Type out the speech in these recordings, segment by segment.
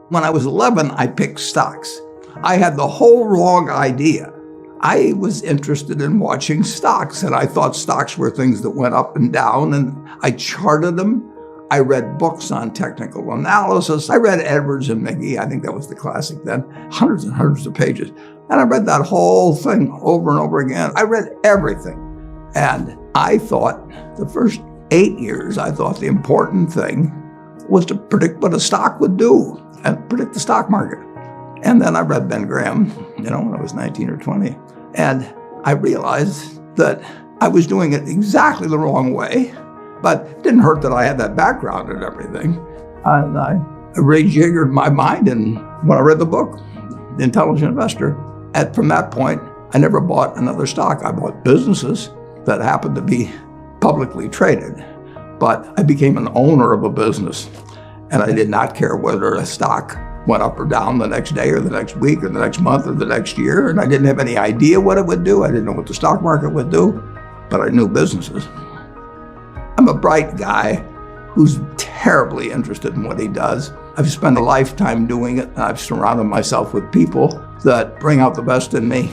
When I was 11, I picked stocks. I had the whole wrong idea. I was interested in watching stocks, and I thought stocks were things that went up and down, and I charted them. I read books on technical analysis. I read Edwards and McGee. I think that was the classic then, hundreds and hundreds of pages. And I read that whole thing over and over again. I read everything. And I thought the first 8 years, I thought the important thing was to predict what a stock would do and predict the stock market. And then I read Ben Graham, when I was 19 or 20. And I realized that I was doing it exactly the wrong way, but it didn't hurt that I had that background and everything. And I rejiggered my mind, and when I read the book, The Intelligent Investor, and from that point, I never bought another stock. I bought businesses that happened to be publicly traded, but I became an owner of a business, and I did not care whether a stock went up or down the next day or the next week or the next month or the next year, and I didn't have any idea what it would do. I didn't know what the stock market would do, but I knew businesses. I'm a bright guy who's terribly interested in what he does. I've spent a lifetime doing it, and I've surrounded myself with people that bring out the best in me.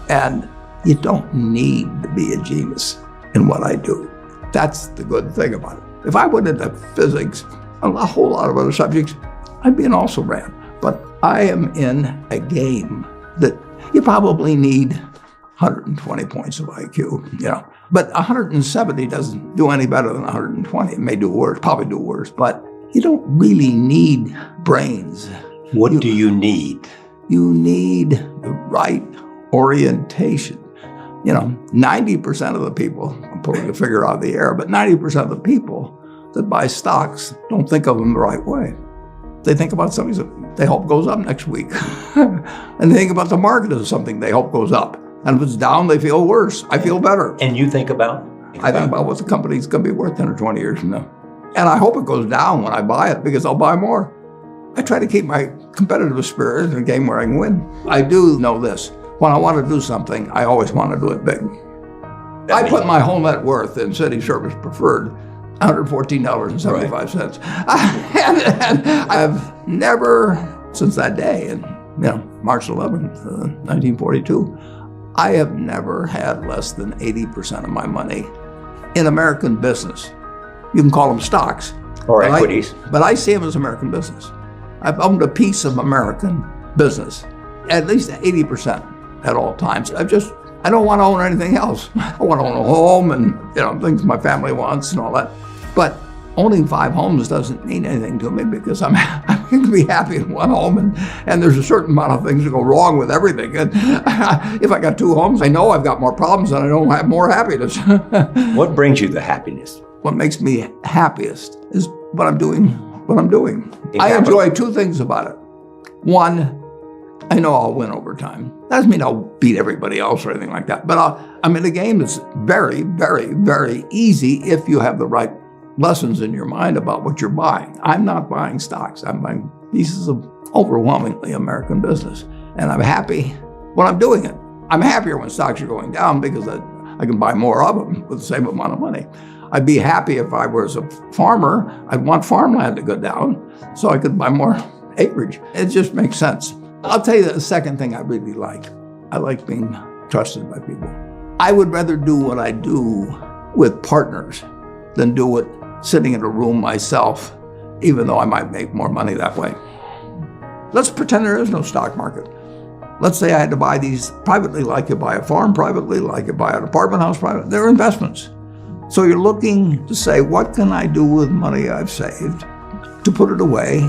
And you don't need to be a genius in what I do. That's the good thing about it. If I went into physics and a whole lot of other subjects, I'd be an also-ran. But I am in a game that you probably need 120 points of IQ, But 170 doesn't do any better than 120. It may do worse, probably do worse, but you don't really need brains. What do you need? You need the right orientation. 90% of the people, I'm pulling a figure out of the air, but 90% of the people that buy stocks don't think of them the right way. They think about something that they hope goes up next week. And they think about the market as something they hope goes up. And if it's down, they feel worse. I feel better. And you think about? I think about what the company's going to be worth 10 or 20 years from now. And I hope it goes down when I buy it because I'll buy more. I try to keep my competitive spirit in a game where I can win. I do know this. When I want to do something, I always want to do it big. I put my whole net worth in City Service Preferred, $114.75. And I've never, since that day, in March 11th, 1942, I have never had less than 80% of my money in American business. You can call them stocks. Or equities. But I see them as American business. I've owned a piece of American business, at least 80% at all times. I don't want to own anything else. I want to own a home and things my family wants and all that. But owning 5 homes doesn't mean anything to me because I'm going to be happy in one home, and there's a certain amount of things that go wrong with everything. And if I got 2 homes, I know I've got more problems and I don't have more happiness. What brings you the happiness? What makes me happiest is what I'm doing. I enjoy 2 things about it. One, I know I'll win over time. That doesn't mean I'll beat everybody else or anything like that, but I'm in a game that's very, very, very easy if you have the right lessons in your mind about what you're buying. I'm not buying stocks. I'm buying pieces of overwhelmingly American business, and I'm happy when I'm doing it. I'm happier when stocks are going down because I can buy more of them with the same amount of money. I'd be happy if I was a farmer. I'd want farmland to go down so I could buy more acreage. It just makes sense. I'll tell you the second thing I really like. I like being trusted by people. I would rather do what I do with partners than do it sitting in a room myself, even though I might make more money that way. Let's pretend there is no stock market. Let's say I had to buy these privately, like you buy a farm privately, like you buy an apartment house privately. They're investments. So you're looking to say, what can I do with money I've saved to put it away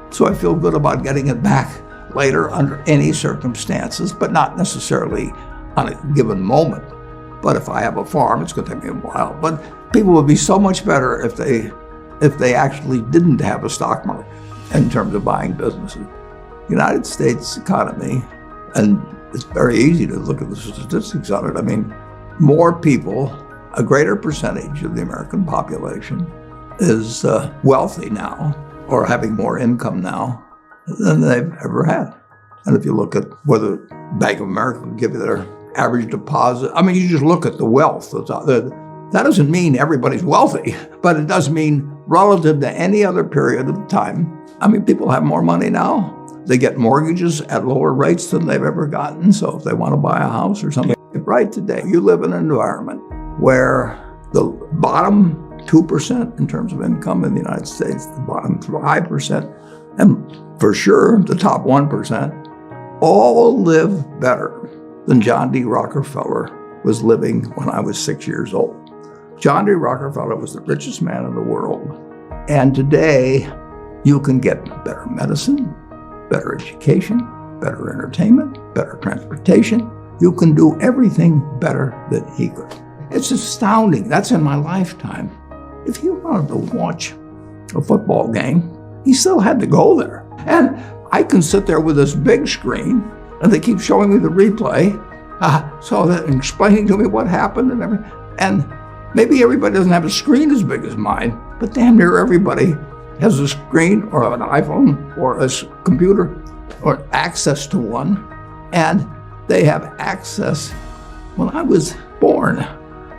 so I feel good about getting it back later under any circumstances, but not necessarily on a given moment. But if I have a farm, it's going to take me a while. But people would be so much better if they actually didn't have a stock market in terms of buying businesses. The United States economy, and it's very easy to look at the statistics on it. I mean, more people, a greater percentage of the American population is wealthy now or having more income now than they've ever had. And if you look at whether Bank of America will give you their average deposit, I mean, you just look at the wealth that's out there. That doesn't mean everybody's wealthy, but it does mean relative to any other period of time, I mean, people have more money now. They get mortgages at lower rates than they've ever gotten. So if they want to buy a house or something, right today, you live in an environment where the bottom 2% in terms of income in the United States, the bottom 5%, and for sure the top 1%, all live better than John D. Rockefeller was living when I was 6 years old. John D. Rockefeller was the richest man in the world. And today, you can get better medicine, better education, better entertainment, better transportation. You can do everything better than he could. It's astounding. That's in my lifetime. If he wanted to watch a football game, he still had to go there. And I can sit there with this big screen, and they keep showing me the replay, so that explaining to me what happened and everything. And maybe everybody doesn't have a screen as big as mine, but damn near everybody has a screen or an iPhone or a computer or access to one. And they have access. When I was born,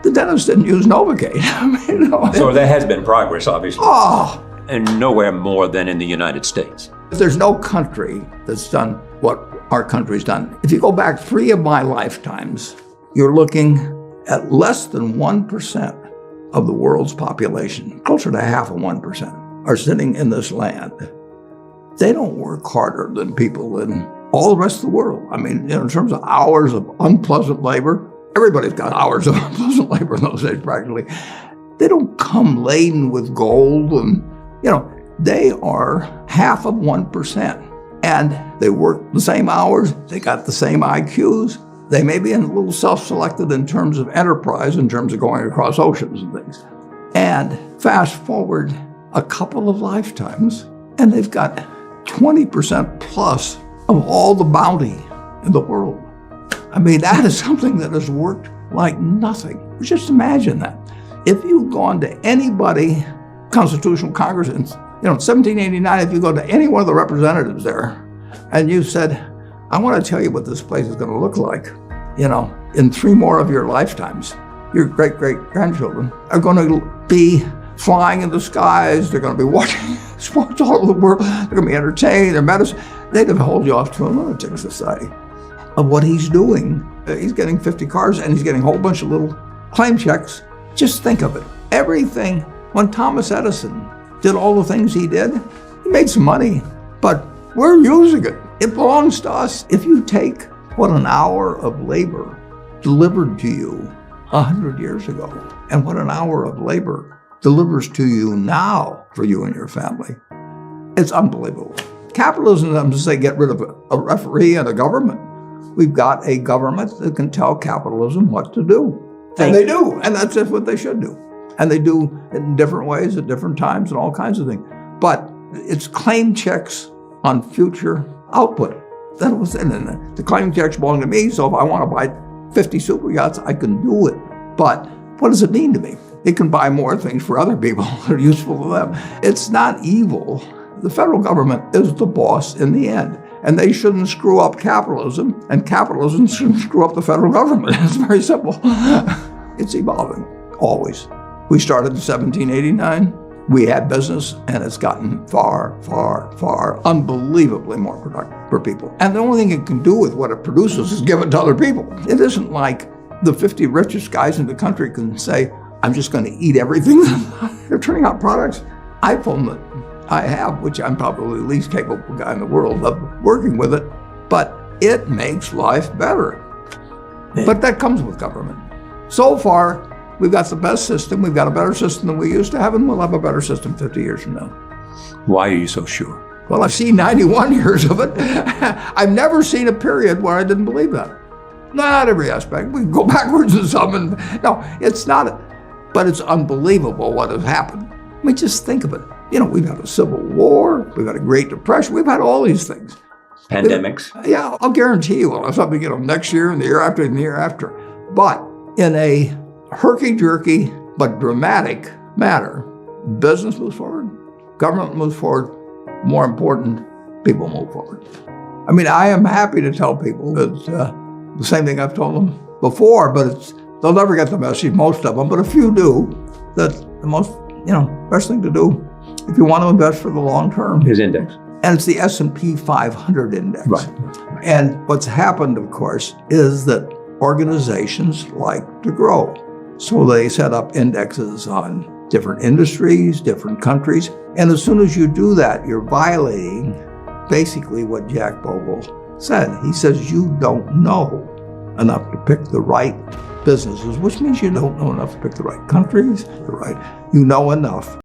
the dentist didn't use Novocaine. I mean, you know, So there has been progress, obviously. oh, And nowhere more than in the United States. there's no country that's done what our country's done. If you go back 3 of my lifetimes, you're looking at less than 1% of the world's population, closer to half of 1%, are sitting in this land. They don't work harder than people in all the rest of the world. I mean, in terms of hours of unpleasant labor, everybody's got hours of unpleasant labor in those days practically. They don't come laden with gold and, they are half of 1%. And they work the same hours, they got the same IQs. They may be a little self-selected in terms of enterprise, in terms of going across oceans and things. And fast forward a couple of lifetimes, and they've got 20% plus of all the bounty in the world. I mean, that is something that has worked like nothing. Just imagine that. If you've gone to anybody, Constitutional Congress, in 1789, if you go to any one of the representatives there, and you said, I want to tell you what this place is going to look like, in 3 more of your lifetimes, your great-great-grandchildren are going to be flying in the skies, they're going to be watching sports all over the world, they're going to be entertained, their medicine. They'd have hold you off to a lunatic society of what he's doing. He's getting 50 cars and he's getting a whole bunch of little claim checks. Just think of it. Everything, when Thomas Edison did all the things he did, he made some money, but we're using it. It belongs to us. If you take what an hour of labor delivered to you 100 years ago and what an hour of labor delivers to you now for you and your family, it's unbelievable. Capitalism doesn't say get rid of a referee and a government. We've got a government that can tell capitalism what to do. And they do, and that's just what they should do. And they do it in different ways at different times and all kinds of things. But it's claim checks on future output. That was it. And the claim checks belong to me, so if I want to buy 50 super yachts, I can do it. But what does it mean to me? It can buy more things for other people that are useful to them. It's not evil. The federal government is the boss in the end. And they shouldn't screw up capitalism, and capitalism shouldn't screw up the federal government. It's very simple. It's evolving, always. We started in 1789. We had business, and it's gotten far, far, far, unbelievably more productive for people. And the only thing it can do with what it produces is give it to other people. It isn't like the 50 richest guys in the country can say, I'm just going to eat everything. They're turning out products. iPhone that I have, which I'm probably the least capable guy in the world of working with it, but it makes life better. But that comes with government. So far, we've got the best system. We've got a better system than we used to have, and we'll have a better system 50 years from now. Why are you so sure? Well, I've seen 91 years of it. I've never seen a period where I didn't believe that. Not every aspect. We can go backwards in some, and no, it's not. But it's unbelievable what has happened. I mean, just think of it. We've had a civil war, we've had a Great Depression, we've had all these things. Pandemics? Yeah, I'll guarantee you we'll have something, next year and the year after and the year after. But in a herky-jerky but dramatic manner, business moves forward, government moves forward, more important, people move forward. I mean, I am happy to tell people that the same thing I've told them before, but they'll never get the message, most of them, but a few do, that the most, best thing to do if you want to invest for the long term, His index. and it's the S&P 500 index. Right. And what's happened, of course, is that organizations like to grow. So they set up indexes on different industries, different countries. And as soon as you do that, you're violating basically what Jack Bogle said. He says you don't know enough to pick the right businesses, which means you don't know enough to pick the right countries, you know enough